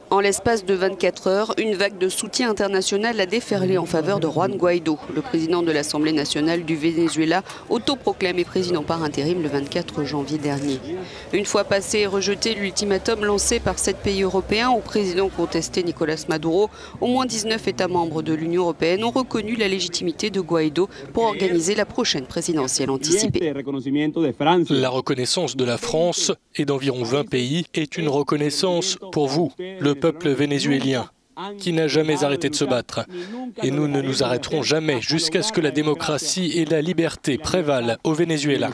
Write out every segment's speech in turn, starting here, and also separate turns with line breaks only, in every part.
En l'espace de 24 heures, une vague de soutien international a déferlé en faveur de Juan Guaidó, le président de l'Assemblée nationale du Venezuela, autoproclamé président par intérim le 24 janvier dernier. Une fois passé et rejeté l'ultimatum lancé par 7 pays européens au président contesté Nicolás Maduro, au moins 19 États membres de l'Union européenne ont reconnu la légitimité de Guaidó pour organiser la prochaine présidentielle anticipée.
La reconnaissance de la France et d'environ 20 pays est une reconnaissance pour vous, le peuple vénézuélien, qui n'a jamais arrêté de se battre. Et nous ne nous arrêterons jamais jusqu'à ce que la démocratie et la liberté prévalent au Venezuela.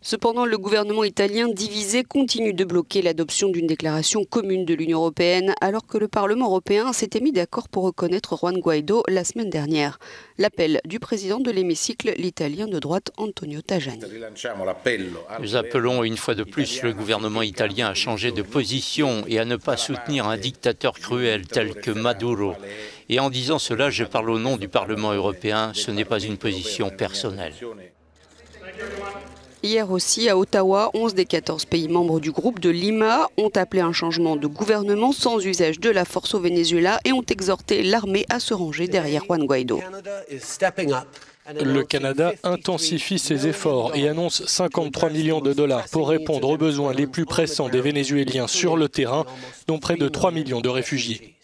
Cependant, le gouvernement italien divisé continue de bloquer l'adoption d'une déclaration commune de l'Union européenne, alors que le Parlement européen s'était mis d'accord pour reconnaître Juan Guaidó la semaine dernière. L'appel du président de l'hémicycle, l'italien de droite Antonio Tajani.
Nous appelons une fois de plus le gouvernement italien à changer de position et à ne pas soutenir un dictateur cruel tel que Maduro. Et en disant cela, je parle au nom du Parlement européen, ce n'est pas une position personnelle.
Hier aussi, à Ottawa, 11 des 14 pays membres du groupe de Lima ont appelé un changement de gouvernement sans usage de la force au Venezuela et ont exhorté l'armée à se ranger derrière Juan Guaidó.
Le Canada intensifie ses efforts et annonce 53 millions de dollars pour répondre aux besoins les plus pressants des Vénézuéliens sur le terrain, dont près de 3 millions de réfugiés.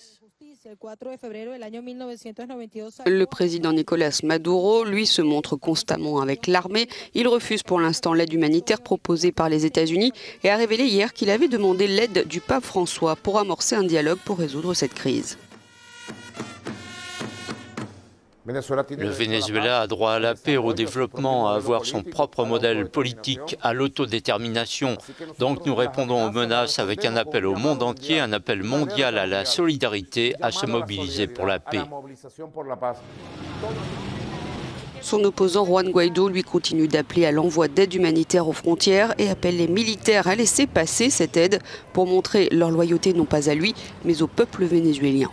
Le président Nicolás Maduro, lui, se montre constamment avec l'armée. Il refuse pour l'instant l'aide humanitaire proposée par les États-Unis et a révélé hier qu'il avait demandé l'aide du pape François pour amorcer un dialogue pour résoudre cette crise.
Le Venezuela a droit à la paix, au développement, à avoir son propre modèle politique, à l'autodétermination. Donc nous répondons aux menaces avec un appel au monde entier, un appel mondial à la solidarité, à se mobiliser pour la paix.
Son opposant Juan Guaidó, lui, continue d'appeler à l'envoi d'aide humanitaire aux frontières et appelle les militaires à laisser passer cette aide pour montrer leur loyauté non pas à lui, mais au peuple vénézuélien.